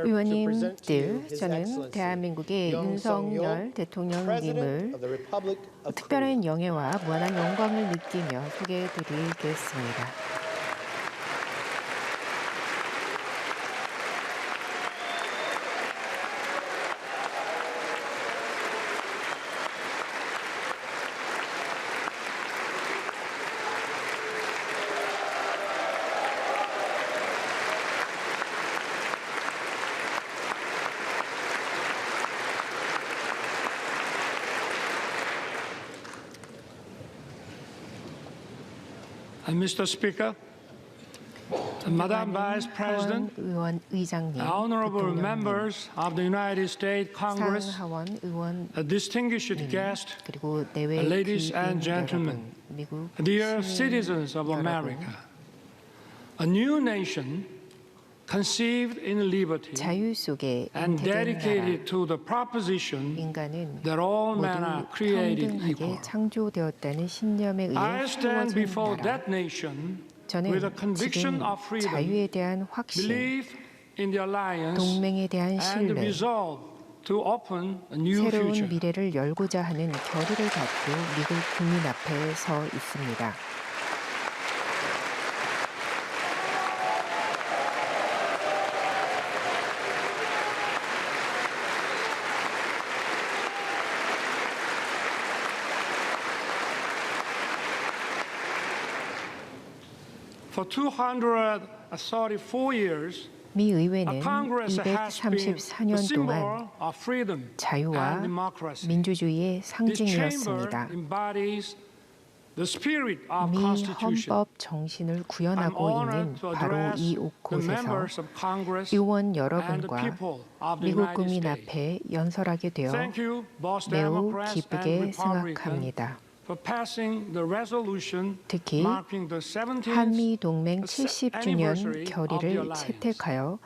의원님들, 저는 대한민국의 윤석열 대통령님을 특별한 영예와 무한한 영광을 느끼며 소개해드리겠습니다. Mr. Speaker, Madam Vice President, 의원 의장님, honorable members of the United States Congress, 상하원 의원 distinguished guests, 그리고 내외 ladies 귀인 and gentlemen, 여러분, 미국 dear 시민 citizens of 여러분, America, a new nation conceived in liberty 자유 속에 and 잉태된 dedicated 나라, to the proposition 인간은 that all men are 모두 created equal. 평등하게 창조되었다는 신념에 의해 I stand 세워진 before 나라. that nation 저는 with a conviction 지금 of freedom, 자유에 대한 확신, belief in the alliance, 동맹에 대한 and 신뢰, resolve to open a new 새로운 future. 미래를 열고자 하는 결의를 갖고 미국 국민 앞에 서 있습니다. For 234 years, 미 our 의회는 Congress has been the 234년 symbol 동안 of freedom 자유와 and democracy. 민주주의의 This chamber 상징이었습니다. embodies the spirit of 미 Constitution. 헌법 정신을 I'm 구현하고 honored 있는 to 바로 address 이 the 곳에서 members of Congress 의원 and the 여러분과 people of the 미국 United 국민 States. 앞에 연설하게 되어 Thank you, both 매우 Democrats and 기쁘게 Republicans, 생각합니다. for passing the resolution 특히 marking the 17th 한미 동맹 anniversary 70주년 of the 결의를 alliance. 채택하여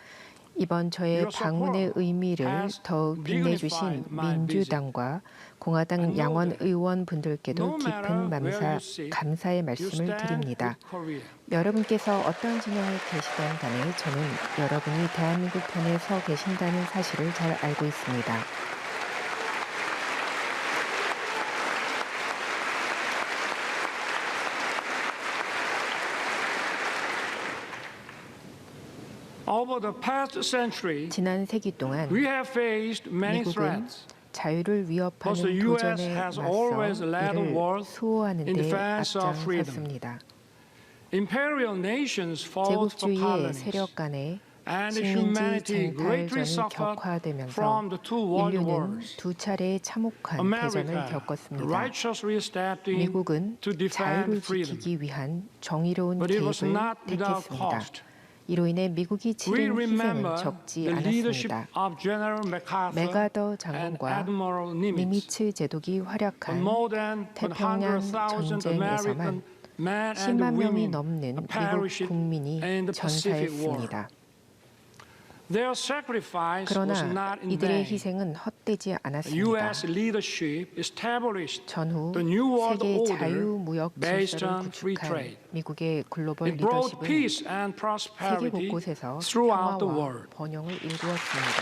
이번 저의 Your 방문의 support 의미를 has 더욱 빛내주신 dignified my 민주당과 공화당 I know 양원 that 의원분들께도 no matter 깊은 where you sit, 감사의 you 말씀을 stand 드립니다. with Korea. 여러분께서 어떤 진영에 계시던 간에 저는 여러분이 대한민국 편에 서 계신다는 사실을 잘 알고 있습니다. Over the past century, 지난 세기 동안 we have faced many 미국은 threats. 자유를 But 위협하는 the U.S. 도전에 has 맞서 always led the 이를 world 수호하는 in 데 defense of freedom. 앞장섰습니다. Imperial nations fought for 제국주의의 colonies, 세력 간의 and 식민지 humanity greatly 쟁탈전이 suffered 격화되면서 from the two world 인류는 wars. 두 차례의 참혹한 대전을 America 겪었습니다. righteously stepped in 미국은 to defend 자유를 freedom. 지키기 위한 정의로운 But it was 계획을 not without 택했습니다. cost. 이로 인해 미국이 We 치른 remember 희생은 적지 the leadership 않았습니다. of General MacArthur 메가더 and 장군과 Admiral Nimitz. 니미츠 제독이 But 활약한 more than 태평양 100,000 전쟁에서만 American men and 10만 명이 women 넘는 미국 perished 국민이 in the Pacific War. 전사했습니다. Their sacrifice was 그러나 not in 이들의 vain. 희생은 헛되지 않았습니다. U.S. leadership established 전후 the New World 세계 Order 자유무역 based 질서를 on free 구축한 trade. 미국의 글로벌 It brought 리더십은 peace and 세계 prosperity 곳곳에서 throughout the 평화와 world. 번영을 일구었습니다.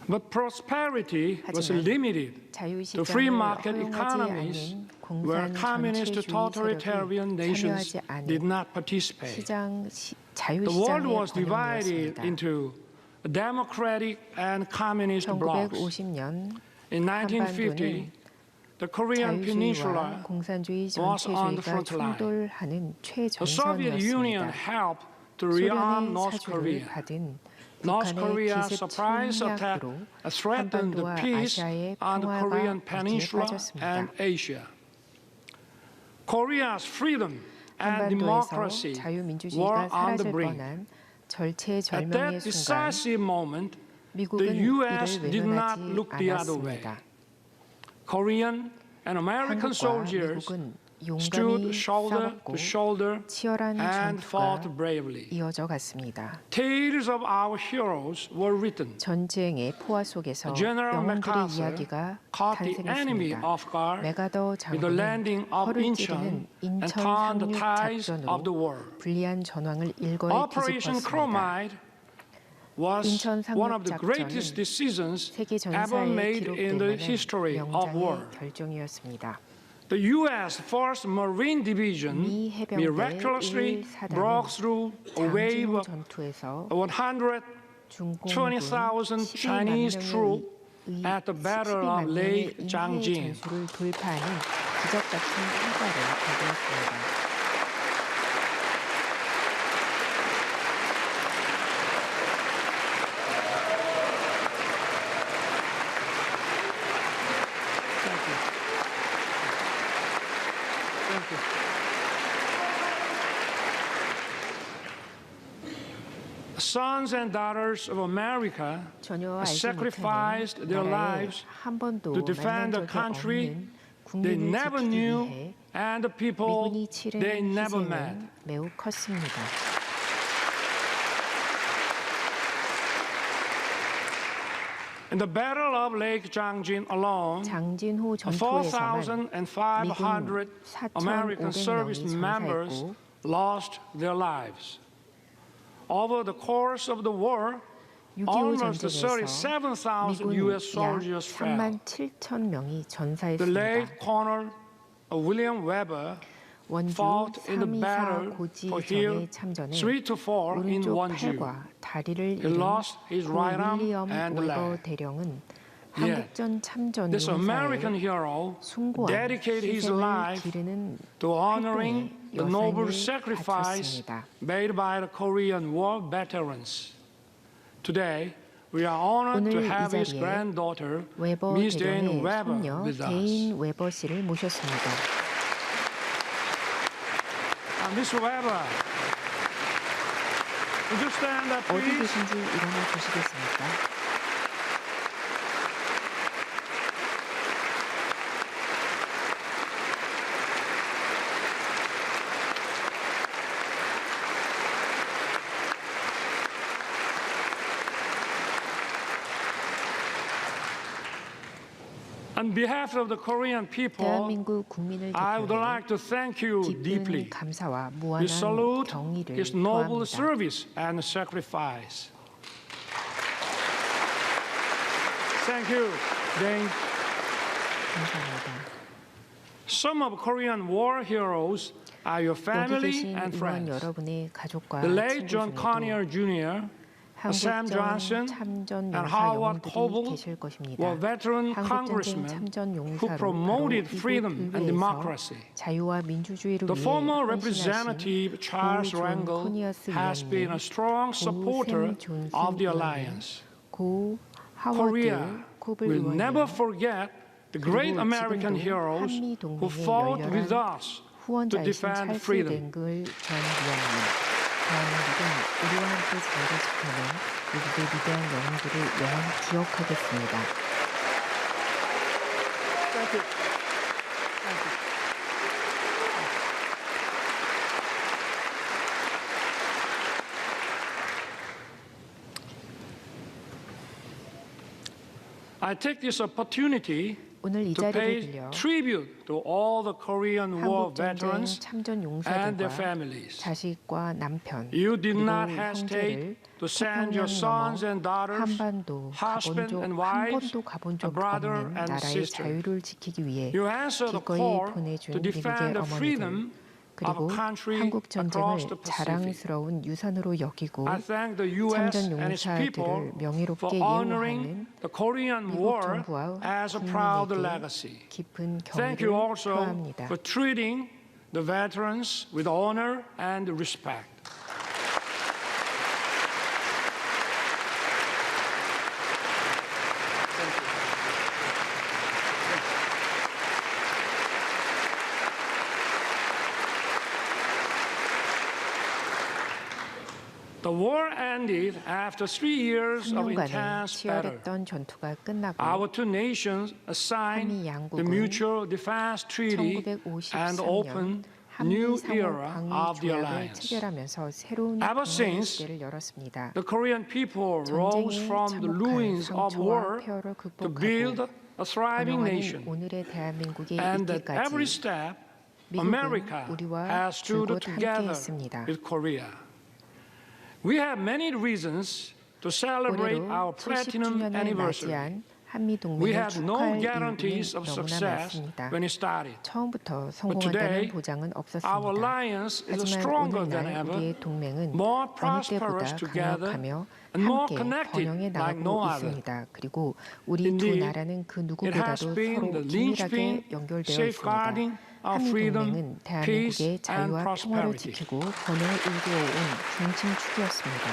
But prosperity was 하지만 limited to 자유시장을 free market 허용하지 economies 않은 where 공산 communist 전체주의 totalitarian 세력이 nations 참여하지 did 않은 not participate. 자유시장의 The world was divided 번영이었습니다. into a democratic and communist blocks. 1950년 In 1950, the Korean 자유주의와 Peninsula 공산주의 was on the 전체주의가 front line. 충돌하는 The Soviet Union 최전선이었습니다. helped to rearm 소련의 North 사주를 Korea. 받은 North 북한의 Korea's surprise attack 기습침략으로 threatened the 한반도와 peace 아시아의 on the 평화가 Korean 위기에 Peninsula 빠졌습니다. and Asia. Korea's freedom and 한반도에서 democracy were 자유민주주의가 on the 사라질 brink. 뻔한 At 절체절명의 that 순간 decisive moment, 미국은 the U.S. 이를 did not 외면하지 look the other way. 않았습니다. Korean and American 한국과 soldiers 미국은 용감히 shoulder 싸웠고 to shoulder 치열한 and 전투가 fought bravely. 이어져 갔습니다. Tales of our heroes were written. 전쟁의 포화 속에서 General 영웅들의 MacArthur 이야기가 caught the enemy 탄생했습니다. off guard 메가더 with the landing 장군은 of 허를 Incheon 찌르는 and turned the tides of the 인천상륙작전으로 war. 불리한 전황을 일거에 Operation 뒤집었습니다. Chromite was one of the 인천상륙작전은 greatest decisions 세계 ever 전사에 made in the 기록될 history 만한 of war. 명장의 결정이었습니다. The U.S. 1st Marine Division 미 해병대 miraculously 1사단은 broke through a wave 장진호 of 전투에서 120,000 중공군 Chinese 12만 troops 명의 at the Battle of Lake 인해 Changjin. 전술을 돌파하는 기적 같은 성과를 거두었습니다. Sons and daughters of America 전혀 알지 sacrificed 못하는 their 나라에 lives 한 번도 to 만난 defend the 적이 country 없는 they 국민을 never 지키기 knew 위해 and the people 미군이 they 치른 never met. 희생은 매우 컸습니다. In the Battle of Lake Changjin alone, 장진호 전투에서만 4,500 American service 4,500명이 members 전사했고 lost their lives. Over the course of the war, 6.25 almost 전쟁에서 37,000 미군 U.S. 약 soldiers fell. 3만 7천 명이 The 전사했습니다. late Colonel William Weber 원주 fought in the 3.24 battle 고지 for Hill 전에 참전해 3 to 4 in 오른쪽 Wonju. 팔과 다리를 He 잃은 lost his right arm 윌리엄 and 웨버 leg. 대령은 Yet, 한국전 참전 This American 용사의 hero 숭고한 dedicated his 희생을 life 기르는 to honoring 활동에 the noble 여상을 sacrifice 바쳤습니다. made by the Korean War veterans. Today, we are honored to 오늘 이 have his 자리에 granddaughter, 웨버 Miss Jane 대령의 Weber, 손녀 with us. 제인 웨버 씨를 모셨습니다. Miss Weber, would you stand up, 어디 please? 계신지 일어나 주시겠습니까? On behalf of the Korean people, 대한민국 국민을 I would 대표해 like to thank you 깊은 deeply. 감사와 We 무한한 salute 경의를 his noble 표합니다. service and sacrifice. Thank you, Jane. 감사합니다. Some of Korean war heroes are your 여기 family 계신 and 의원 friends. 여러분의 가족과 The late 친구 John 중에도 Conyers Jr., Sam Johnson, 한국전 참전 and 용사 Howard 영웅들이 Coble 계실 것입니다. were veteran 한국전쟁 congressmen 참전 who 용사로 바로 promoted 이곳 freedom and 의회에서 democracy. 자유와 민주주의를 The 위해 former 헌신하신 representative Charles 고 존 Rangel 코니어스 has been a 의원님, strong 고 supporter 샘 존슨 of the 의원님, alliance. 고 Korea 하워드 코블 will never 의원님, forget the great 그리고 American 지금도 heroes 한미 who 동맹의 fought with 열렬한 us to 후원자이신 defend 찰스 freedom. 랭글 전 위원님, 대한민국은 우리와 함께 자유를 지켜낸 미국의 위대한 영웅들을 영원히 기억하겠습니다. Thank you. Thank you. I take this opportunity 오늘 이 to 자리를 pay 빌려 tribute to all the Korean War 한국전쟁 veterans 참전 and their 용사들과 families. 자식과 남편 You did 그리고 not 형제를 hestate to send 태평양 your sons 넘어 and daughters, 한반도 husband and 한 wives, 번도 가본 a 적 brother 없는 and 나라의 sister. 자유를 지키기 위해 You answered the 기꺼이 call 보내준 to 미국의 defend the freedom 어머니들 of 그리고 a country 한국 across 전쟁을 the Pacific. 자랑스러운 유산으로 여기고 I thank the U.S. 참전 and its people 용사들을 for 명예롭게 honoring 예우하는 the Korean 미국 War 정부와 as a proud 국민에게 legacy. 깊은 Thank 경의를 you also 표합니다. for treating the veterans with honor and respect. The war ended after 3 years of 3년간의 intense battle. 치열했던 전투가 끝나고 Our two nations signed 한미 the 양국은 Mutual Defense Treaty and 1953년 opened a new 한미 era 상호 of the 방위 조약을 alliance. 체결하면서 새로운 Ever 동맹 since, 시대를 열었습니다. The Korean people rose 전쟁에 from the 참혹한 ruins of 상처와 war 폐허를 to build 극복하고 a thriving 번영하는 nation, 오늘의 대한민국에 and at every 있기까지 step, 미국은 America 우리와 has stood 줄곧 together 함께했습니다. with Korea. We have many reasons to celebrate 올해로 our platinum 70주년을 anniversary. 맞이한 한미 We 동맹을 had no 축하할 guarantees 이유는 of 너무나 success 많습니다. when it started. 처음부터 today, 성공한다는 보장은 Our 없었습니다. alliance is 하지만 stronger than 오늘날 ever, 우리의 동맹은 more 어느 prosperous 때보다 together, 강력하며 and more 함께 connected 번영해 like 나가고 no other. 있습니다. 그리고 우리 두 Indeed, 나라는 그 It has 누구보다도 been 서로 the 긴밀하게 linchpin 연결되어 있습니다. safeguarding our 한미 freedom, 동맹은 peace, 대한민국의 and 자유와 평화를 prosperity. 지키고 번영을 일구어온 중심축이었습니다.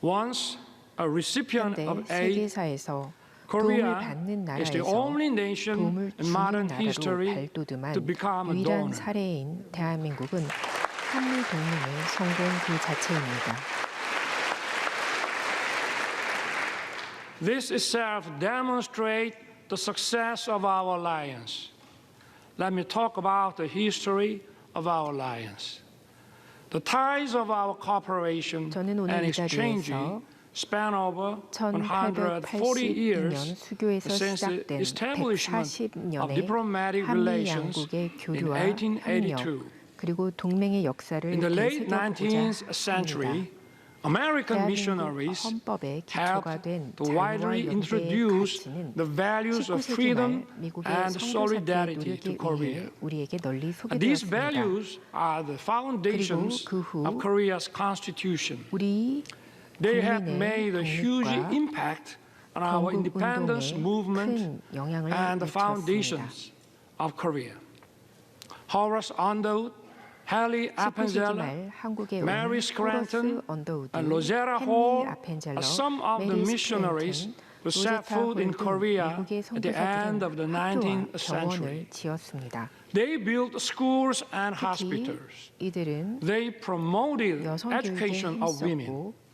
Once a recipient 현대 of aid, 세계사에서 도움을 Korea 받는 is the 나라에서 only nation 도움을 in 주는 modern 나라로 history 발돋움한 to become a 유일한 donor. 사례인 대한민국은 한미 동맹의 성공 그 자체입니다. This itself demonstrates the success of our alliance. Let me talk about the history of our alliance. The ties of our cooperation 저는 오늘 and 이 exchange 자리에서 span over 140 years 1882년 수교에서 since the 시작된 establishment of 140년의 diplomatic 한미 relations 양국의 in 교류와 협력 1882. 그리고 동맹의 역사를 In the late 되새겨보고자 19th 합니다. century, American 대한민국 missionaries 헌법의 기초가 helped 된 to 자유와 widely 연대의 introduce 가치는 the values of 19세기 freedom 말 미국의 and 선교사들의 solidarity to 노력에 Korea. 의해 우리에게 널리 These 소개되었습니다. values are the foundations 그리고 그 후 of Korea's constitution. 우리 They have 국민의 made a huge 독립과 impact on our 건국 independence 운동에 movement 큰 영향을 and the 미쳤습니다. foundations of Korea. Horace Underwood, Hallie 19세기 Appenzeller, 말 한국에 온 Mary Scranton, 호러스 언더우드, and Rosetta 헨리 Hall 아펜젤러, are some of the 메리 missionaries 스크랜튼, who set 로제타 foot in 홀 등 Korea 미국의 at the end of the 선교사들은 학교와 19th century. 병원을 지었습니다. They built schools and 특히 hospitals. 이들은 They promoted 여성 교육에 education of women. 힘썼고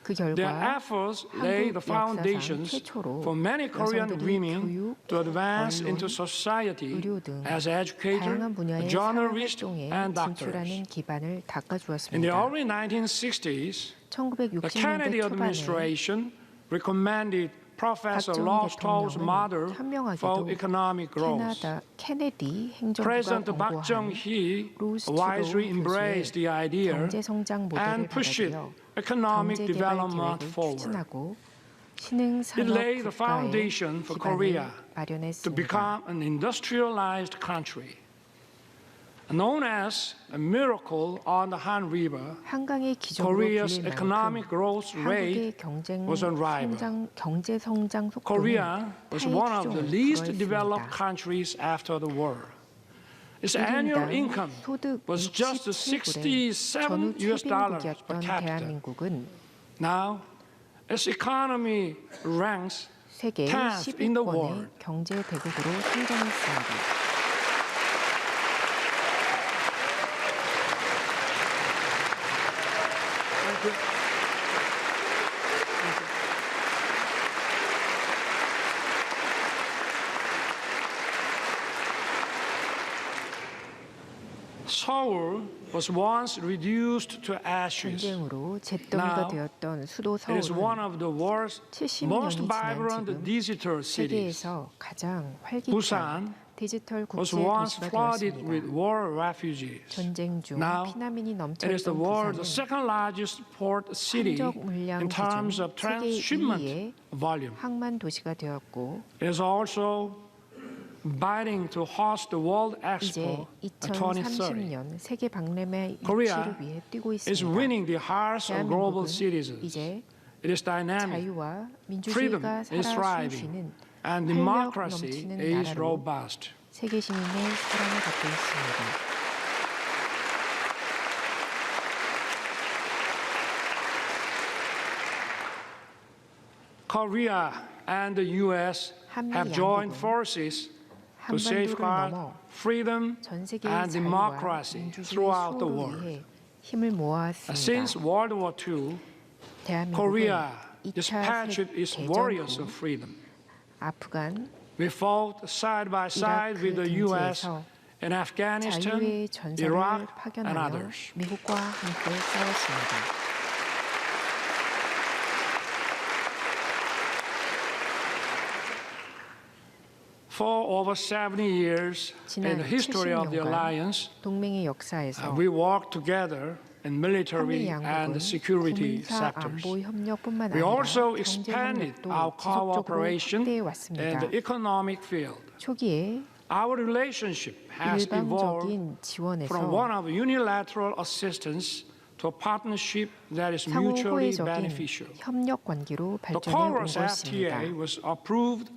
그 Their 결과 efforts lay the 한국 역사상 foundations 최초로 for many Korean 여성들이 women 교육, to advance 언론, into society 의료 등 as educators, 다양한 분야의 journalists, 사회활동에 and 진출하는 doctors. 기반을 In the 닦아주었습니다. early 1960s, the Kennedy 1960년대 초반에 administration recommended Professor 박정희 Lostow's 대통령은 model for 현명하게도 economic growth. 케네디 행정부가 President 공고한 Park Chung-hee 로스트로 wisely 교수의 embraced the idea 경제성장 모델을 and pushed 받아들여 economic 경제개발 development 계획을 forward. 추진하고 신흥 It 산업 laid the 국가의 foundation for Korea 기반을 to 마련했습니다. become an industrialized country. Known as a miracle on the Han River, 한강의 기적으로 Korea's 불릴 economic 만큼 growth rate 한국의 was unrivaled. 경제 성장 속도는 Korea was one of the 타의 least 추종을 developed 불허했습니다. countries after the war. Its annual income 소득 was just 67불의 전후 $67 per 최빈국이었던 capita. 대한민국은 Now, its economy ranks 세계 10th in the 10위권의 world. 경제 대국으로 성장했습니다. Seoul was once reduced to ashes. 전쟁으로 잿더미가 Now, 되었던 수도 It is one 서울은 of the world's 70년이 most 지난 vibrant 지금 digital cities. 세계에서 가장 활기찬 Busan 디지털 was 국제 once 도시가 flooded 되었습니다. with war refugees. 전쟁 중 Now, 피난민이 It is the 넘쳐있던 world's 부산은 second largest port city 항적 물량 in terms 기준 of 세계 transshipment 2위의 volume. 항만 도시가 되었고 It is also bidding to host the World 이제 Expo 2030. 2030년 세계 박람회 Korea 유치를 위해 뛰고 is 있습니다. winning the hearts of global 대한민국은 citizens. 이제 It is dynamic, 자유와 freedom 민주주의가 is 살아 thriving, 숨쉬는 and 활력 democracy 넘치는 is 나라로 robust. 세계 시민의 사랑을 받고 있습니다. Korea and the U.S. 한미 have joined 양국은 forces to 한반도를 safeguard 넘어 freedom 전 세계의 and 자유와 democracy 민주주의 throughout the 수호를 world. 위해 힘을 모아왔습니다. Since World War II, 대한민국은 Korea 2차 dispatched its 대전 warriors 후 of freedom. 아프간, We fought side by side 이라크 with the U.S. 등지에서 in Afghanistan, 자유의 전사를 Iraq, and 파견하며 others. 미국과 함께 싸웠습니다. For over 70 years in 지난 the history of the 70년간 alliance, 동맹의 역사에서 we worked together in military 한미 and 양국은 security 군사 sectors. 안보 협력뿐만 We 아니라 also 경제 expanded 협력도 our 지속적으로 cooperation 확대해 in 왔습니다. the economic field. 초기에 Our relationship has evolved 일방적인 지원에서 from one of unilateral assistance to a partnership that is 상호 mutually 호혜적인 beneficial. 협력 관계로 The 발전해 온 Chorus 것입니다. FTA was approved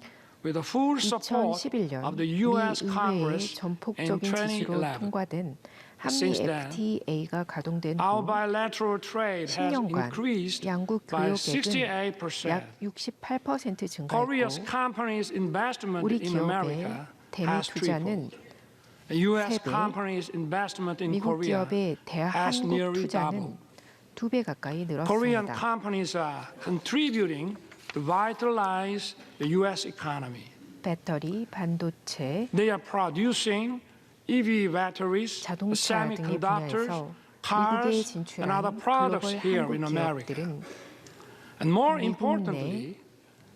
with the full support 2011년 of the 미 U.S. 의회의 Congress in 전폭적인 지지로 2011. 통과된 한미 Since then, FTA가 가동된 Our 후 bilateral trade has 10년간 increased 양국 by 교역액은 68%. 약 68% Korea's 증가했고 companies' investment 우리 in 기업의 America 대내 has 투자는 tripled. U.S. 3배, companies' investment in 미국 Korea 기업의 has 대한민국 nearly 투자는 doubled. 2배 가까이 Korean 늘었습니다. companies are contributing to vitalize the U.S. economy. 배터리, 반도체, They are producing EV batteries, 자동차 등의 semiconductors, 분야에서 미국에 cars, and other 진출한 products 글로벌 here 한국 in America. 기업들은 And more 미국 importantly,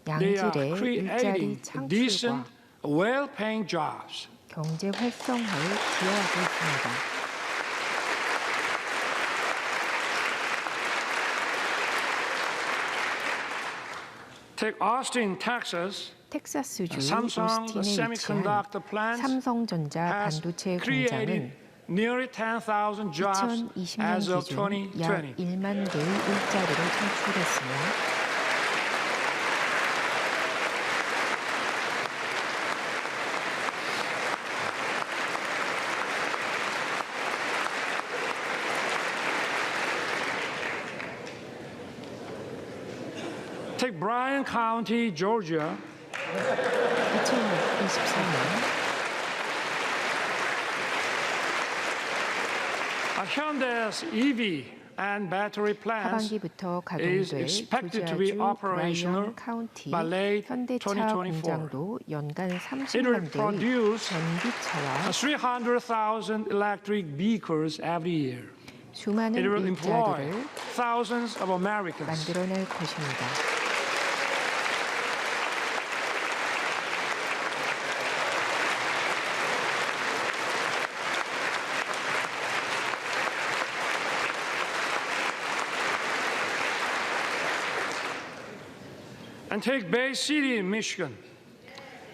내 they are 양질의 일자리 creating 창출과 decent, well-paying jobs. 경제 활성화에 기여하고 있습니다. Take Austin, Texas. 텍사스주 Samsung 오스틴에 위치한 semiconductor plant 삼성전자 has 반도체 created 공장은 nearly 10,000 jobs 2020년 as of 기준 약 2020. 1만 개의 일자리를 창출했으며 Take Bryan County, Georgia. 2024년 Hyundai's EV and battery plants 하반기부터 is 가동될 expected to be 조지아주 operational 브라이언 카운티 by late 현대차 2024. 공장도 연간 It will 30만 대의 produce 전기차와 300,000 electric vehicles every year. 수많은 It will employ 일자리를 thousands of Americans. 만들어낼 것입니다. And take Bay City, Michigan.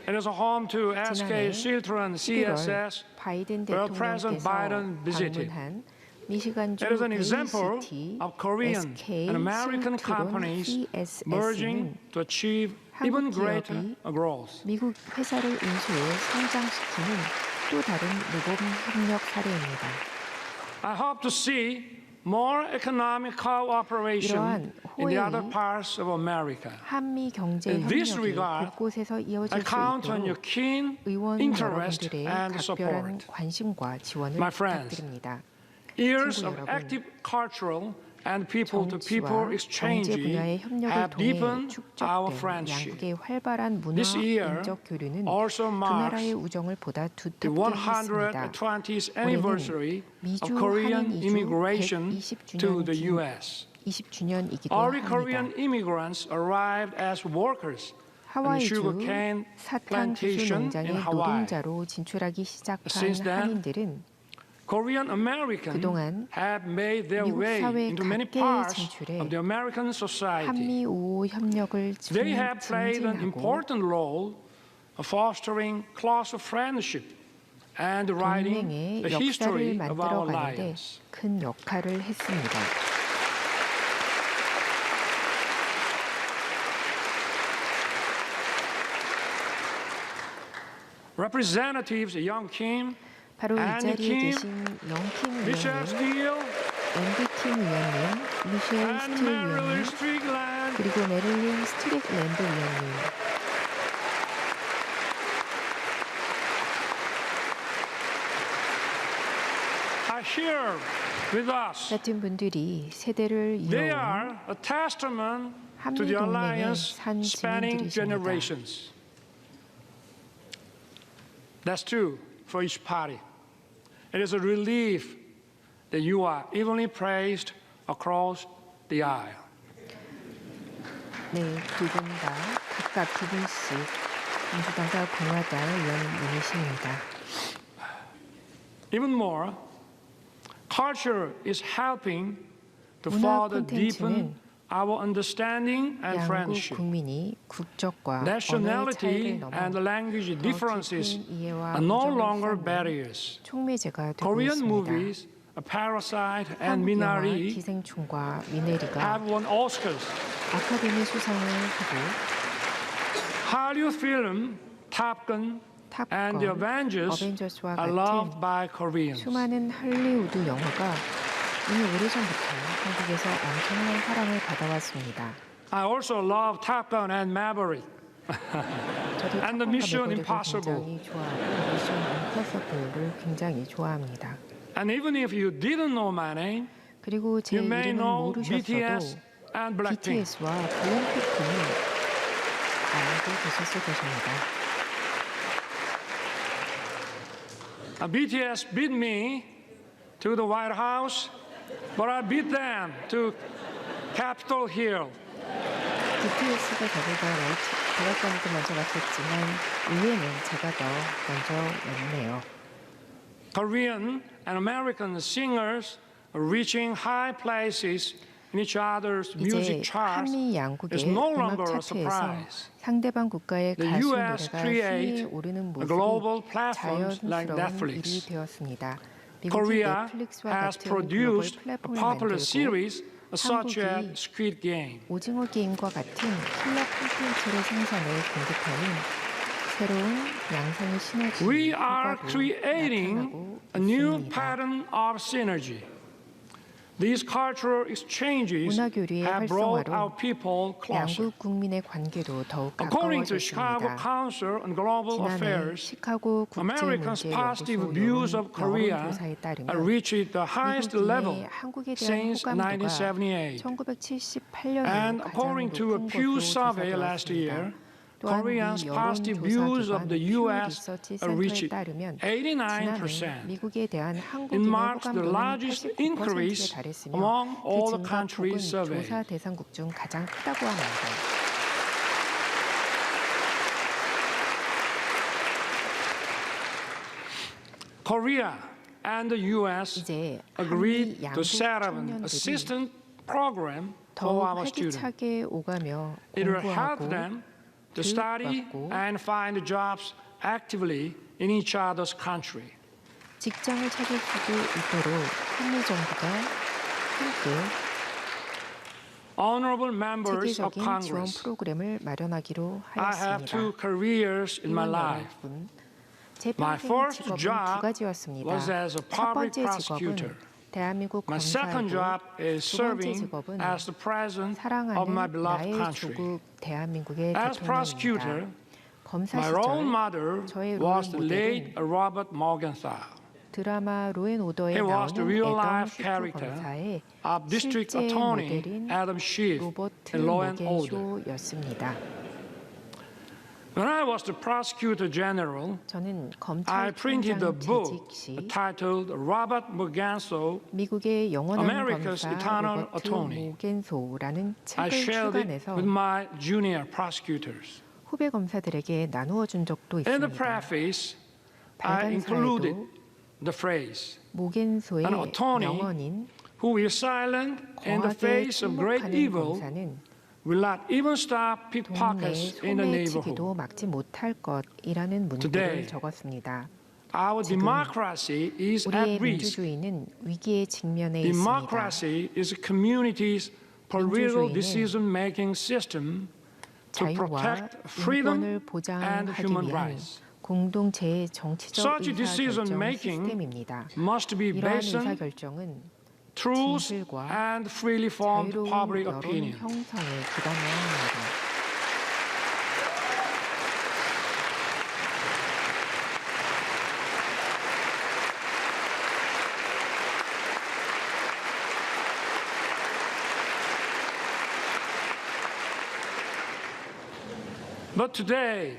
It is a home to SK 지난해 Children 11월 CSS, 바이든 where President 대통령께서 Biden visited. 방문한 미시간주 It is an example 베이시티 of Korean SK and American 실트론 companies CSS는 merging to achieve even 한국 greater 기업이 growth. 미국 회사를 인수해 성장시키는 또 다른 모범 협력 사례입니다. I hope to see more economic cooperation 이러한 in the other 호혜의 parts of America. 한미 경제 In this 협력이 regard, 곳곳에서 I 이어질 수 count on your 있도록 keen 의원 interest 여러분들의 and 각별한 support. 관심과 지원을 My friends, 부탁드립니다. Years 친구 of 여러분, active cultural and people-to-people 정치와 exchange 경제 분야의 협력을 have 통해 deepened our 축적된 friendship. 양국의 활발한 문화 This year 인적 교류는 also 두 marks 나라의 우정을 보다 the 두텁게 했습니다. 120th anniversary 미주 of Korean 한인 이주 immigration to 120주년 the U.S. 20주년이기도 Early 합니다. Korean immigrants arrived as workers in 하와이주 sugarcane 사탕수수 plantation 농장의 in Hawaii. 노동자로 진출하기 시작한 Since then, 한인들은 Korean Americans 그동안 have made their 미국 way 사회 into many 각계에 parts 진출해 of the American society. 한미 우호 협력을 They have played an 증진하고 important role of fostering closer friendship and writing 동맹의 the 역사를 history of our 만들어가는데 alliance. 큰 역할을 했습니다. Representatives Young Kim, 바로 이 Annie 자리에 Kim, 계신 영킴 Richard 위원님, Steele, 앤디 위원님, 미셸 and 스틸 Marilyn 위원님, Strickland. 그리고 메릴린 스트릭랜드 위원님. here with us. 같은 분들이 세대를 They 이어온 are a testament to the 한미 동맹의 alliance 산 spanning 증인들이십니다. generations. That's true for each party. It is a relief that you are evenly praised across the aisle. 네, 두 분 다 각각 두 분씩 민주당과 공화당 의원님이십니다. Even more, culture is helping to 문화 further deepen 콘텐츠는 our understanding and 양국 friendship. 국민이 국적과 언어의 Nationality 차이를 넘어 and language 더 differences 깊은 이해와 are no 우정을 longer 쌓는 barriers. 촉매제가 되고 Korean 있습니다. movies, A Parasite and 한국 영화 Minari 기생충과 미네리가 have won Oscars. 아카데미 수상을 하고 Hollywood film Top Gun and The 탑건, Avengers 어벤져스와 are 같은 loved by Koreans. 수많은 할리우드 영화가 이미 오래전부터 한국에서 엄청난 사랑을 받아왔습니다. I also love Top Gun and Maverick. 저도 And the 탑건과 Mission 매버릭을 Impossible. 굉장히 좋아하고 미션 임파서블을 굉장히 좋아합니다. And even if you didn't know my name, 그리고 제 you may 이름은 know 모르셨어도 BTS and Blackpink. BTS와 블랙핑크는 알고 계셨을 것입니다. BTS beat me to the White House, but I beat them to Capitol Hill. BTS가 저보다 백악관도 먼저 갔었지만 의회는 제가 더 먼저 왔네요. Korean and American singers are reaching high places in each other's music 이제 charts. 한미 양국의 is no 음악 longer a 차트에서 surprise. 상대방 국가의 The 가수 US 노래가 create 순위에 오르는 a global 모습이 platforms like 자연스러운 Netflix. 일이 되었습니다. 미국이 Korea 넷플릭스와 has 같은 글로벌 produced a 플랫폼을 popular 만들고 series such as 한국이 Squid Game. 오징어 게임과 같은 킬러 콘텐츠를 생산해 공급하는 새로운 양상의 시너지 We are 효과도 creating 나타나고 a new 있습니다. pattern of synergy. These cultural exchanges 문화 교류의 have brought 활성화로 our people closer. 양국 국민의 관계도 더욱 According to Chicago 가까워졌습니다. Council on Global 지난해 Affairs, 시카고 Americans' positive 국제연구소 views of Korea 여론조사에 따르면 reached the highest level 미국인의 한국에 대한 since 호감도가 1978. 1978년 And 가장 according to a 높은 Pew 것으로 survey last 조사되었습니다. year, 또한 Koreans' 미 positive views of 여론조사기관 the 퓨 U.S. 리서치 reached 센터에 따르면 89%. 지난해 미국에 대한 It 한국인의 marks the 호감도는 largest 89%에 increase 달했으며 among all 그 the 증가폭은 countries surveyed. 조사 대상국 중 가장 크다고 합니다. Korea and the U.S. 이제 agreed 한미 to 양국 set up an 청년들이 assistance program for 더욱 our students. 활기차게 오가며 It will help 공부하고 them to study 교육받고 and find jobs actively in each other's country. 직장을 찾을 수도 있도록 한미 정부가 함께 Honorable members of 체계적인 지원 Congress, 프로그램을 마련하기로 I have two 하였습니다. careers in my 의원 life. 여러분, 제 My 평생 first 직업은 두 job 가지였습니다. was as a 첫 public 번째 prosecutor. 직업은 대한민국 My second job 검사이고 is 두 번째 serving 직업은 as the president of 사랑하는 my beloved 나의 country. 조국 대한민국의 As prosecutor, 대통령입니다. 검사 my role 시절 model 저의 was 롤 the late 모델은 Robert Morgenthau. 드라마 로앤오더에 He was the 나오는 real 애덤 life 슈프 character 검사의 of District 실제 Attorney 모델인 Adam Schiff 로버트 in Law and Order. 모겐쇼였습니다. When I was the prosecutor general, 저는 I printed a 검찰총장 book 재직 시 titled Robert Morgenthau. 미국의 영원한 America's 검사 Eternal 로버트 Attorney. 모겐소라는 I 책을 shared it 출간해서 with my junior prosecutors. 후배 검사들에게 나누어 준 적도 In the 있습니다. preface, I included 발간사에도 the phrase, 모겐소의 An attorney 명언인 who is silent in the 거하게 face of great 침묵하는 evil 검사는 will not even stop 동네 pickpockets in the neighborhood. 소매치기도 막지 못할 것이라는 문구를 Today, 적었습니다. Our 지금 democracy is 우리의 at risk. 민주주의는 위기에 직면해 있습니다. Democracy is a community's political 민주주의는 decision-making system to 자유와 protect freedom 인권을 and 보장하기 human 위한 rights. 공동체의 정치적 Such 의사결정 decision-making 시스템입니다. must be 이러한 based on 의사결정은 truth 진실과 and freely formed 자유로운 public 여론 opinion. 형성에 기반해야 합니다. But today,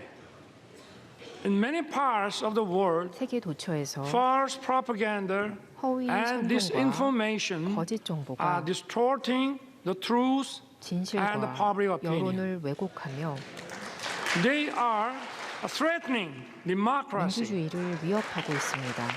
in many parts of the world, 세계 도처에서 false propaganda 허위 and 선동과 disinformation 거짓 are 정보가 distorting the truth and the 진실과 public opinion. 여론을 왜곡하며 They are threatening democracy. 민주주의를 위협하고 있습니다.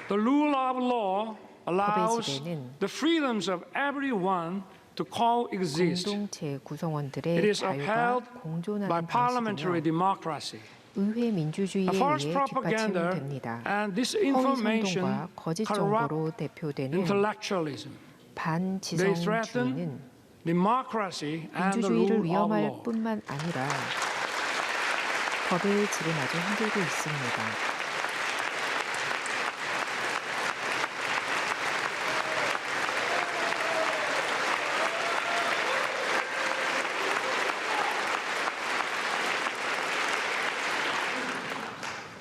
The rule of law allows 지배는 the freedoms of everyone to coexist. 공동체 It 구성원들의 is 자유가 upheld by 공존하는 parliamentary 방식이며 democracy. 의회 민주주의에 False 의해 propaganda 뒷받침됩니다. and 허위 disinformation 선동과 거짓 corrupt 정보로 대표되는 intellectualism. They threaten 반지성주의는 democracy and the 민주주의를 rule of 위험할 law. 뿐만 아니라 법의 질을마저 흔들고 있습니다.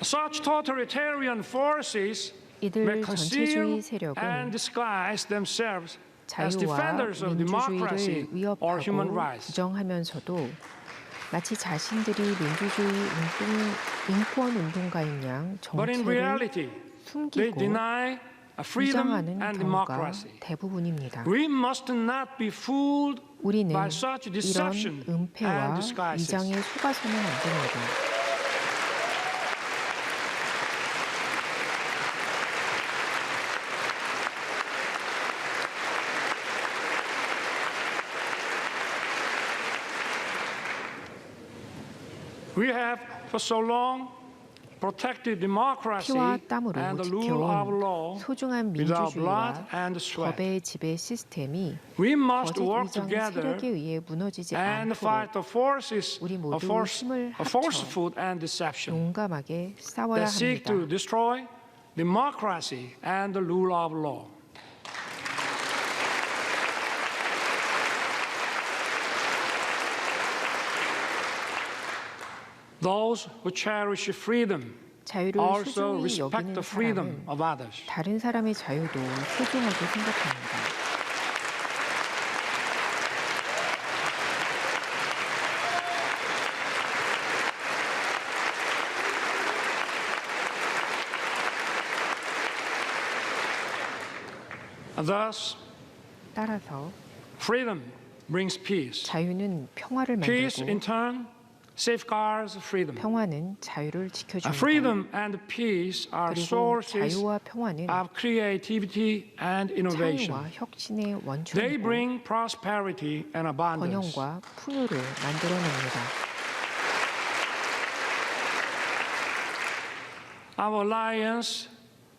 Such totalitarian forces may 이들 conceal 전체주의 세력은 and disguise themselves as 자유와 defenders of democracy 민주주의를 or human 위협하고 rights. 부정하면서도 마치 자신들이 민주주의 인권 운동가인 양 But in 정체를 reality, they 숨기고 deny freedom 위장하는 and 경우가 democracy. 대부분입니다. We must not be fooled 우리는 by such 이런 deception and 은폐와 disguises. 위장에 속아서는 안 됩니다. We have for so long protected democracy 피와 땀으로 and the rule of 지켜온 law 소중한 with our 민주주의와 blood and sweat. 법의 지배 시스템이 We must 거짓 work 위장 together 세력에 의해 무너지지 and fight 않도록 the forces 우리 of 모두 힘을 합쳐 falsehood and deception 용감하게 싸워야 that seek to 합니다. destroy democracy and the rule of law. Those who cherish freedom 자유를 also 소중히 respect 여기는 the freedom 사람은 of others. 다른 사람의 자유도 소중하게 생각합니다. Thus, 따라서 freedom brings peace. 자유는 평화를 Peace, in 만들고 turn, safeguards freedom. 평화는 자유를 지켜줍니다. Freedom and peace are 그리고 sources 자유와 평화는 of creativity and innovation. 창의와 혁신의 They 원천이고 bring prosperity and abundance. 번영과 풍요를 만들어냅니다. Our alliance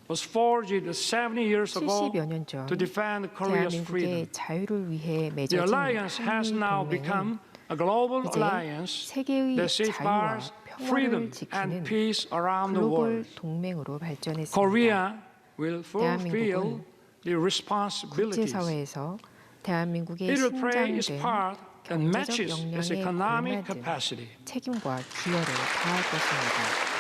was forged 70 years ago 70여 년 전 to defend Korea's freedom. 대한민국의 자유를 위해 The 맺어진 alliance has now 한미 become 동맹은 a global 이제 alliance 세계의 that 자유와 safeguards freedom 평화를 and 지키는 peace around the 글로벌 world. 동맹으로 발전했습니다. Korea will fulfill 대한민국은 the responsibilities. 국제사회에서 대한민국의 It will play its 신장된 part that 경제적 matches its 역량에 economic 걸맞은 capacity. 책임과 기여를 다할 것입니다.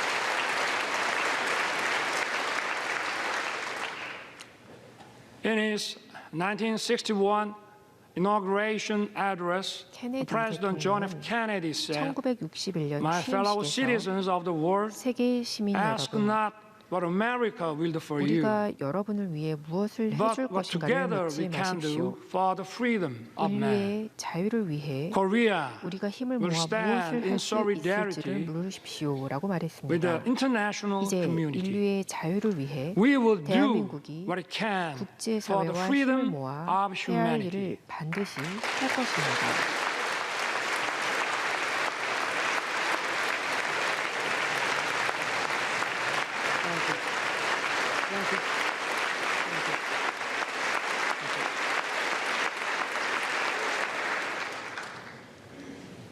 In his 1961 inauguration address, 케네디 President John F. 대통령은 Kennedy said, 1961년 "My fellow 취임식에서 citizens of the world, 세계 시민 ask 여러분, not what America will do for you, 우리가 여러분을 위해 무엇을 but 해줄 what 것인가를 together 묻지 we can 마십시오. do for the freedom of man." 인류의 자유를 위해 Korea 우리가 힘을 will 모아 stand 무엇을 in 할 수 solidarity 있을지를 물으십시오라고 with 말했습니다. the international 이제 community. 인류의 자유를 위해 We will do 대한민국이 what it can for the 국제사회와 힘을 freedom 모아 of 해야 할 humanity. 일을 반드시 할 것입니다.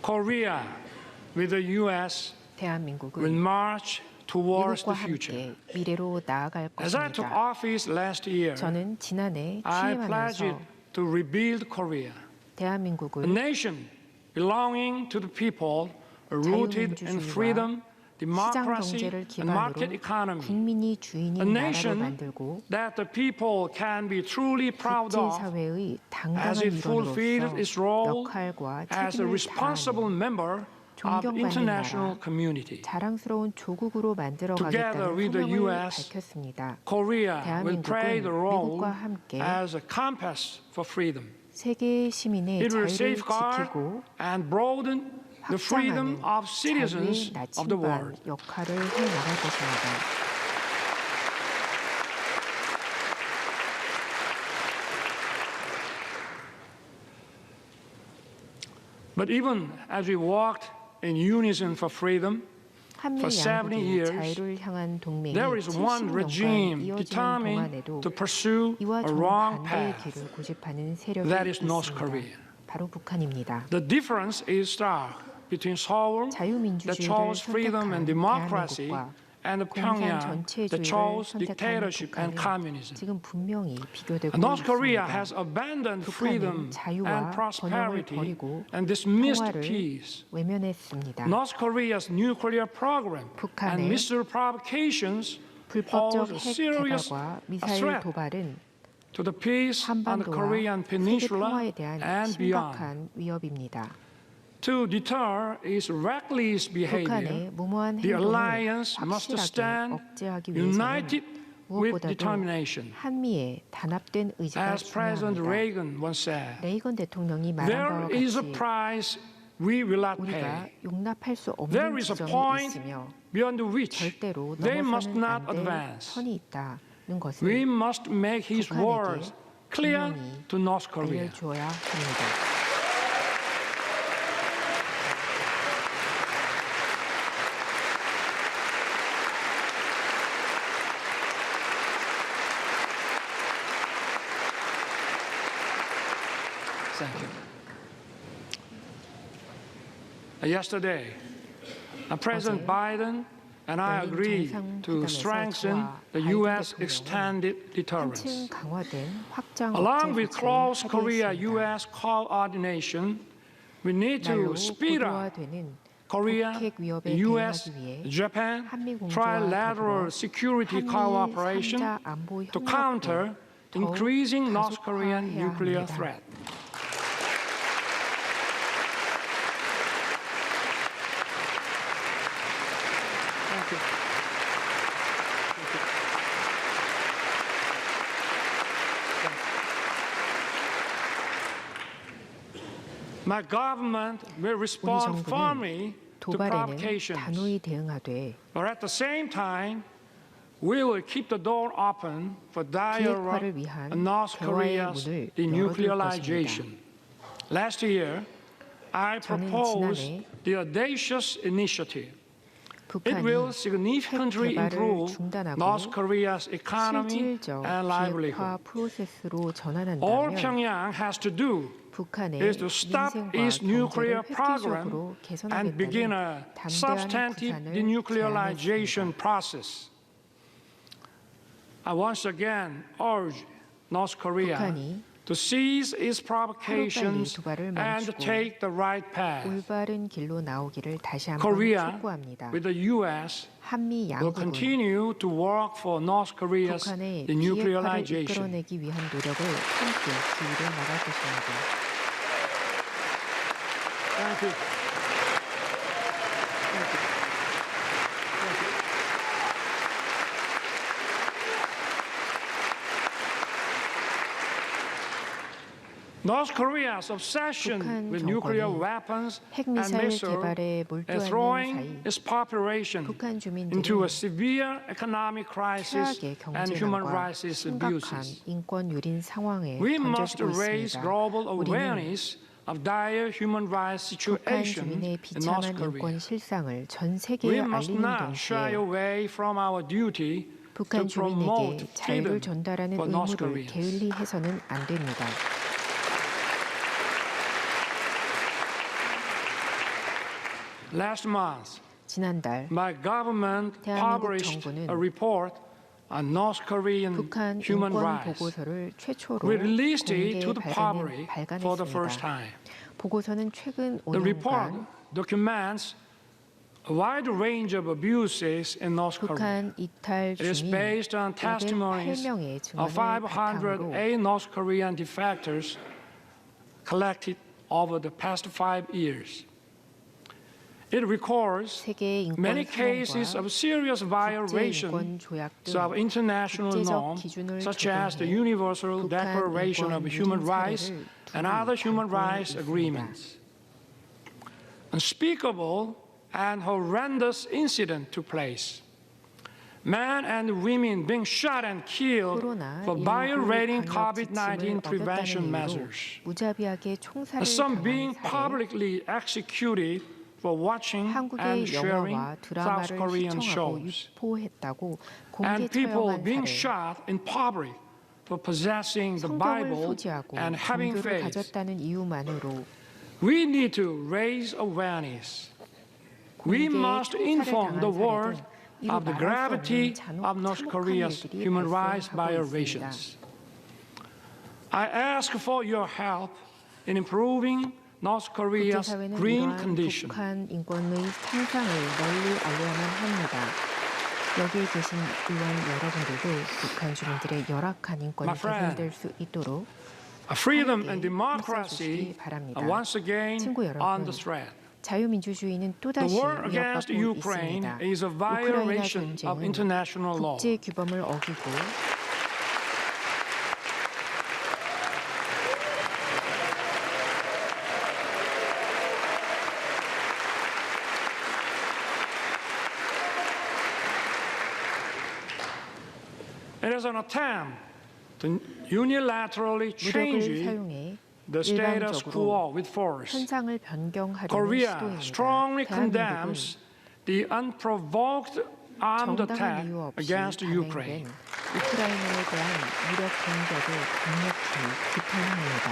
Korea with the U.S. will 대한민국은 march towards 미국과 the future. 함께 미래로 나아갈 As I took 것입니다. office last year, 저는 지난해 I pledged 취임하면서 to rebuild Korea, a 대한민국을 nation belonging to the people, rooted in 자유민주주의와 freedom, 시장 경제를 기반으로 국민이 주인인 나라로 만들고 국제사회의 당당한 일원으로서 역할과 책임을 다하는 존경받는 나라, 자랑스러운 조국으로 만들어가겠다는 소명을 밝혔습니다. 대한민국은 미국과 함께 세계 시민의 자유를 지키고 확장하는 자유의 나침반 역할을 해나갈 것입니다. But even as we walked in unison for freedom for 70 years, there is one regime determined to pursue a wrong path. That is North Korea. 바로 북한입니다. The difference is stark between Seoul, that chose freedom and democracy, and Pyongyang, that chose dictatorship and communism. 지금 분명히 비교되고 North Korea 있습니다. has abandoned freedom and 자유와 번영을 prosperity 버리고 and dismissed 평화를 peace. 외면했습니다. North Korea's nuclear program and missile provocations 불법적 pose a 핵 serious 개발과 미사일 threat 도발은 to the peace on the 한반도와 Korean 세계 Peninsula 평화에 대한 and beyond. 심각한 위협입니다. To deter its reckless behavior, 북한의 무모한 the 행동을 alliance must 확실하게 stand 억제하기 위해서는 united with 무엇보다도 determination. 한미의 단합된 의지가 As President 중요합니다. Reagan once said, 레이건 대통령이 말한 there 바와 is a 같이 price we will not 우리가 pay. 용납할 수 There 없는 is a 지점이 point 있으며 beyond which 절대로 they must 넘어서는 not 안 될 advance. 선이 있다는 것을 We must make his 북한에게 words clear 분명히 to North Korea. 알려줘야 합니다. Thank you. Yesterday, President Biden and I agreed to strengthen the U.S. extended deterrence. 한층 강화된 확장 Along with 억제 close 조치에 Korea-U.S. coordination, we need to speed up Korea, 북핵 위협에 U.S., 대응하기 위해 Japan 한미 공조와 trilateral 더불어 security 한미 cooperation 삼자 안보 to 협력도 counter 더욱 increasing North Korean 가속화해야 nuclear 합니다. threat. My government will 우리 respond firmly 정부는 to 도발에는 provocations, 단호히 대응하되 but at the same time, we will keep the door open for dialogue 비핵화를 위한 on North 대화의 Korea's 문을 denuclearization. Last year, I 저는 proposed 지난해 the audacious initiative. It 북한이 will 핵 significantly 개발을 improve 중단하고 North Korea's economy 실질적 and livelihood. 비핵화 프로세스로 All 전환한다면 Pyongyang has to do 북한의 is to stop 민생과 its nuclear 경제를 program 획기적으로 and begin 개선하겠다는 a 담대한 substantive 구상을 denuclearization 제안했습니다. process. I once again urge North Korea 북한이 to cease its provocations 도발을 and 멈추고 take the right path. 올바른 길로 나오기를 다시 한번 Korea, 촉구합니다. with the U.S., 한미 will 양국은 continue to work for North Korea's 북한의 비핵화를 denuclearization. 이끌어내기 위한 노력을 함께 기울여 나갈 것입니다. Thank you. North Korea's obsession with nuclear weapons and 핵미사일 missiles 개발에 is 몰두하는 throwing 사이 its population 북한 into a 주민들은 severe economic crisis 최악의 and human 경제난과 rights 심각한 abuses. 인권 유린 상황에 We must 던져지고 raise 있습니다. global 우리는 awareness of dire human rights 북한 situation 주민의 in North 비참한 Korea. 인권 실상을 전 We 세계에 must 알리는 not shy 동시에 away from our duty to 북한 promote 주민에게 자유를 freedom 전달하는 for North 의무를 Koreans. 게을리 해서는 안 됩니다. Last month, 지난달 my government 대한민국 published 정부는 a report on North Korean 북한 human 인권 rights. 보고서를 최초로 We released it 공개 to the public for the first 발간했습니다. time. 보고서는 최근 The report 5년간 documents a wide range of abuses in North Korea. 북한 이탈 It is 주민 based on testimonies 508명의 of 증언을 바탕으로 508 North Korean defectors collected over the past 5 years. It records 세계 인권 many cases 선언과 of serious 국제 violations 인권 조약 등 of international 국제적 norms, 기준을 such as the 적용해 Universal 북한 Declaration of 인권 Human 유린 Rights 사례를 and 두루 other human 담고 rights 있습니다. agreements. Unspeakable and horrendous incident took place. Men and women being shot and killed for violating COVID-19 prevention measures. 무자비하게 총살을 Some being 당한 사례, publicly executed for watching and 한국의 sharing 영화와 South 드라마를 Korean 시청하고 shows. 유포했다고 공개 And people 처형한 being 사례, shot in public for possessing the 성경을 Bible 소지하고 and having 종교를 faith. 가졌다는 이유만으로 We need to raise awareness. We 공개에 must 총살을 inform the 당한 world 사례 등 이루 of the 말할 수 gravity 없는 of North 참혹한 Korea's 일들이 human rights 발생하고 violations. 있습니다. I ask for your help in improving North Korea's 국제사회는 green 이러한 condition. 북한 인권의 향상을 널리 알려야만 합니다. 여기에 계신 의원 여러분들도 북한 주민들의 열악한 인권이 My friend, 개선될 수 있도록 Freedom and 함께 democracy 힘써주시기 바랍니다. are once again 친구 on 여러분, the threat. 자유민주주의는 The 또다시 war against 위협받고 Ukraine 있습니다. is a 우크라이나 violation of 전쟁은 international law. 국제 규범을 어기고 It is an attempt to unilaterally 무력을 change 사용해 the status quo 일방적으로 with force. 현상을 변경하려는 Korea 시도입니다. strongly 대한민국은 condemns the unprovoked armed 정당한 attack 이유 없이 against 단행된 Ukraine. 우크라이나에 대한 무력 공격을 강력히 비판합니다.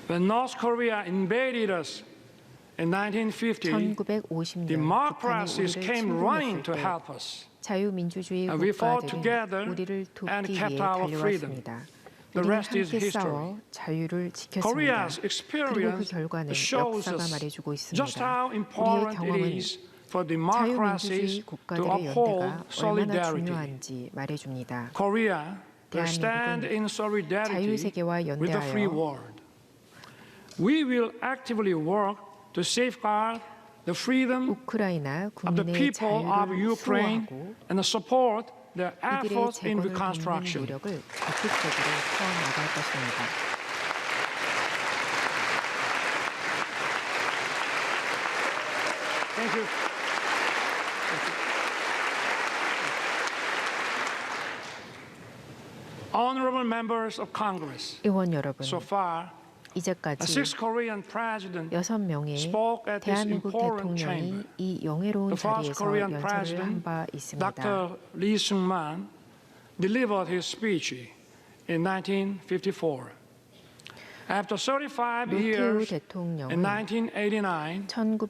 When North Korea invaded us in 1950, 1950년 북한이 democracies 우리를 came running 침공했을 to 때 help us. 자유민주주의 And we fought 국가들은 together 우리를 and 돕기 kept 위해 our freedom. 달려왔습니다. The 우리는 rest is 함께 history. 싸워 자유를 지켰습니다. Korea's 그리고 그 experience 결과는 shows 역사가 us 말해주고 just how 있습니다. 우리의 important it 경험은 is for 자유민주주의 democracies to 국가들의 uphold 연대가 얼마나 solidarity. 중요한지 말해줍니다. Korea will stand in solidarity 자유세계와 with the free 연대하여 world. We will actively work to safeguard the freedom 우크라이나 of the 국민의 people of 자유를 Ukraine 수호하고 and support their 이들의 efforts in 재건을 돕는 reconstruction. 노력을 적극적으로 퍼나갈 것입니다. Thank you. Honorable members of Congress, 의원 여러분, so far, a 이제까지 sixth Korean president 6명의 spoke at this 대한민국 important 대통령이 chamber. 이 영예로운 The first 자리에서 Korean 연설을 president, 한 바 있습니다. Dr. Lee Sung-man, delivered his speech in 1954. After 35 노태우 years, 대통령은 in 1989, President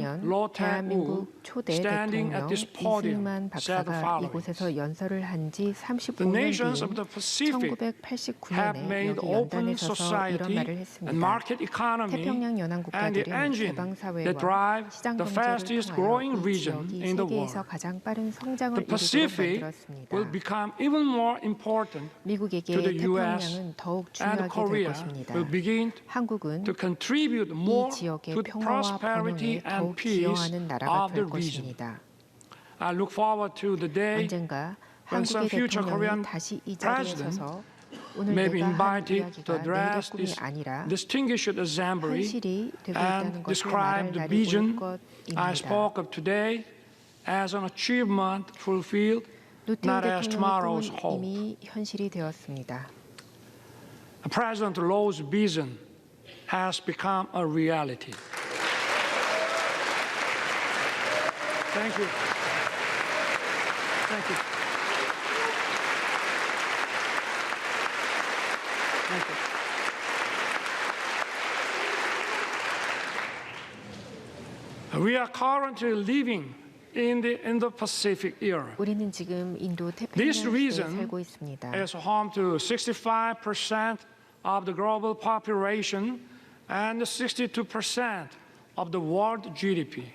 1954년 Roh 대한민국 초대 standing 대통령 at this podium, 이승만 said the 박사가 following. 이곳에서 연설을 한 지 The 35년 nations of 뒤인 the Pacific have 1989년에 made 여기 open 연단에 서서 이런 society 말을 and 했습니다. market economy 태평양 연안 and the 국가들은 engine 개방 that 사회와 drive 시장 the 경제를 fastest 통하여 growing 이 region 지역이 in the 세계에서 world. 가장 빠른 성장을 The 이루도록 Pacific 만들었습니다. will become even more important 미국에게 to the US, 태평양은 더욱 중요하게 and 될 Korea 것입니다. will begin 한국은 to contribute 이 more 지역의 to the 평화와 prosperity 번영에 and 더욱 peace 기여하는 나라가 of the 될 region. 것입니다. I look forward to the day 언젠가 when some 한국의 future Korean 대통령이 다시 이 자리에 president 서서 오늘 may be 내가 한 invited to 이야기가 내일의 address 꿈이 this 아니라 distinguished assembly 현실이 되고 있다는 and 것을 describe 말할 the 날이 올 vision I 것입니다. spoke of today as an achievement fulfilled, 노태우 not as tomorrow's 대통령의 꿈은 hope. 이미 현실이 되었습니다. President Roh's vision has become a reality. Thank you. Thank you. Thank you. We are currently living in the Indo-Pacific era. 우리는 지금 인도 This 태평양 시대에 region 살고 있습니다. is home to 65% of the global population and 62% of the world GDP.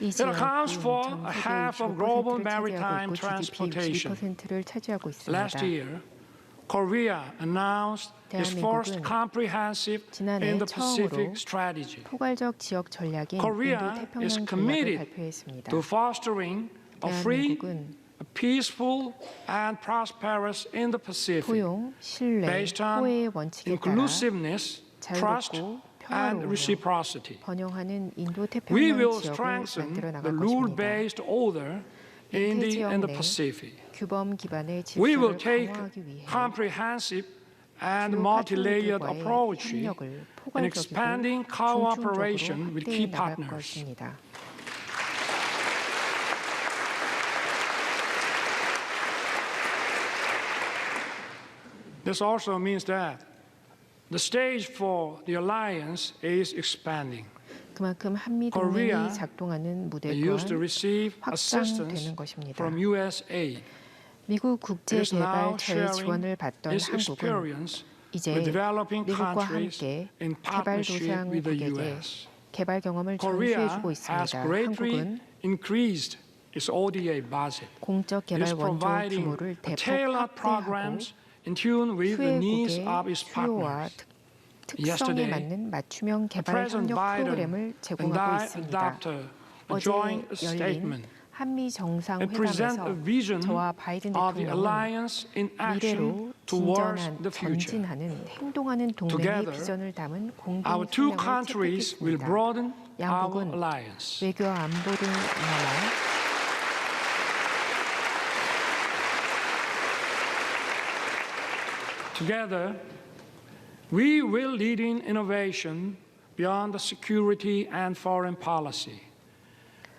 이 It accounts 지역은 for 전 a 세계의 half of global 65%를 차지하고 maritime 있고 GDP transportation. 62%를 차지하고 있습니다. Last year, Korea announced its first 대한민국은 comprehensive 지난해 Indo-Pacific 처음으로 strategy. 포괄적 지역 전략인 Korea 인도 is 태평양 전략을 committed 발표했습니다. to fostering a free, 대한민국은 a peaceful, and prosperous Indo-Pacific 포용, 신뢰, based on 호혜의 원칙에 따라 inclusiveness, trust, 자유롭고 and 평화로우며 reciprocity. 번영하는 인도 We 태평양 will 지역을 strengthen 만들어 the 나갈 것입니다. rule-based order in the 지역 내 Indo-Pacific. 규범 기반의 We will 질서를 take 강화하기 위해 comprehensive and 주요 multi-layered 파트너들과의 approach 협력을 in 포괄적이고 expanding 중충적으로 cooperation with key 확대해 나갈 partners. 것입니다. This also means that the stage for the alliance is expanding. 그만큼 한미 Korea 동맹이 작동하는 무대 used to 또한 receive assistance 확장되는 것입니다. from US aid. 미국 It 국제 is now 개발 자유 sharing 지원을 받던 its 한국은 experience 이제 with developing 미국과 countries 함께 in 개발도상국에게 partnership with the US. 개발 경험을 Korea 전수해주고 has 있습니다. greatly 한국은 increased its ODA budget. 공적 It is 개발 원조 providing 규모를 대폭 tailored 확대하고 programs in tune with the needs 수혜국의 of its 수요와 partners. 특성에 Yesterday, 맞는 맞춤형 개발 President 협력 Biden 프로그램을 and 제공하고 I 있습니다. adopted a 어제 joint 열린 statement 한미 and present a 정상회담에서 vision 저와 바이든 of the 대통령은 alliance in action 미래로 towards 진전한, the future. 전진하는 행동하는 동맹의 Together, 비전을 담은 공동 Our two 성명을 countries will 채택했습니다. broaden our 양국은 alliance. 외교 안보 등 분야와 Together, we will lead in innovation beyond the security and foreign policy.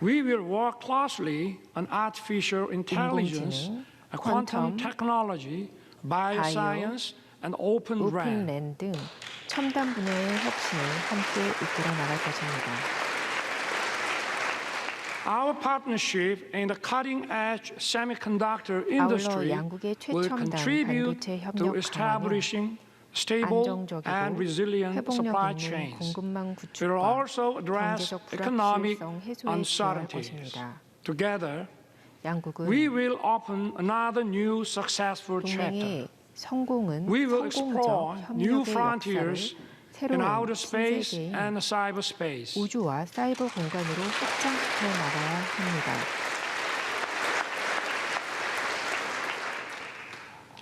We will work closely on artificial intelligence, 인공지능, quantum 퀀텀, technology, bioscience, and open RAN. 오픈랜 등 첨단 분야의 혁신을 함께 이끌어 나갈 것입니다. Our partnership in the cutting-edge semiconductor 아울러 industry 양국의 will 최첨단 contribute 반도체 to 협력 강화는 establishing stable and 안정적이고 resilient 회복력 supply 있는 chains. 공급망 We will 구축과 also address 경제적 economic 불확실성 해소에 기여할 uncertainties. 것입니다. Together, 양국은 we will open another new successful chapter. 동맹의 성공은 We will 성공적 explore new 협력의 frontiers 역사를 in 새로운 outer space 신세계인 and cyberspace. 우주와 사이버 공간으로 확장시켜 나가야 합니다.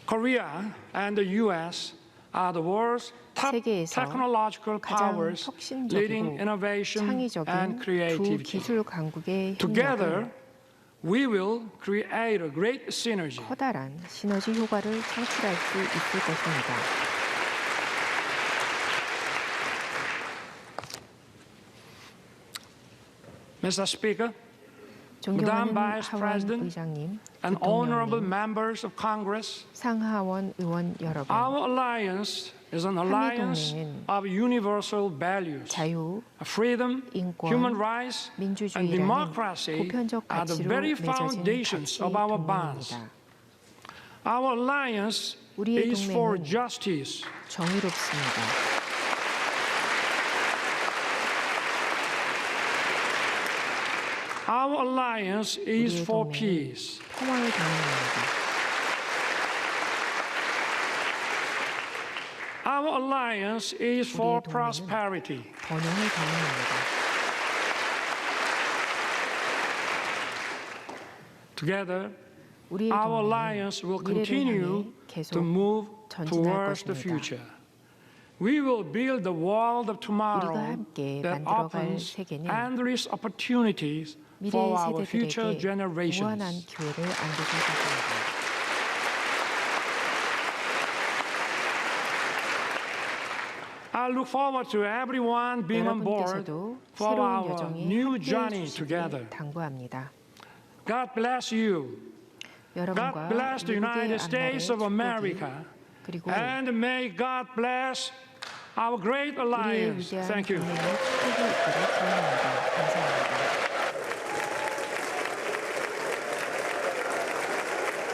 Korea and the U.S. are the world's top 세계에서 technological 가장 powers 혁신적이고 leading innovation and 창의적인 두 creativity. 기술 강국의 Together, 협력은 we will create a great synergy. 커다란 시너지 효과를 창출할 수 있을 것입니다. Mr. Speaker, 존경하는 Vice 하원 President 의장님, and honorable 대통령님, members of Congress, 상하원 의원 여러분, our alliance is an alliance 동맹은 of universal values. 자유, Freedom, 인권, human rights, and 민주주의라는 democracy 보편적 are the 가치로 very 맺어진 foundations 가치 of our bonds. 동맹입니다. Our alliance 우리의 is for 동맹은 justice. 정의롭습니다. Our alliance is 우리의 for 동맹은 peace. 평화의 동맹입니다. Our alliance is for 우리의 동맹은 prosperity. 번영의 동맹입니다. Together, 우리의 our 동맹은 alliance will 미래를 continue 향해 계속 to move 전진할 towards the 것입니다. future. We will build the world of 우리가 tomorrow 함께 that 만들어갈 opens 세계는 endless opportunities for 미래의 our future 세대들에게 무한한 generations. 기회를 안겨줄 것입니다. I look forward to everyone being on board 여러분께서도 for 새로운 our 여정에 new 함께해 journey 주시길 together. 당부합니다. God bless you. 여러분과 God bless the 미국의 United States of 앞날의 America. 축복이 그리고 And may God bless our great 우리의 alliance. 위대한 Thank you. 동맹의 축복이 있기를 기원합니다. 감사합니다.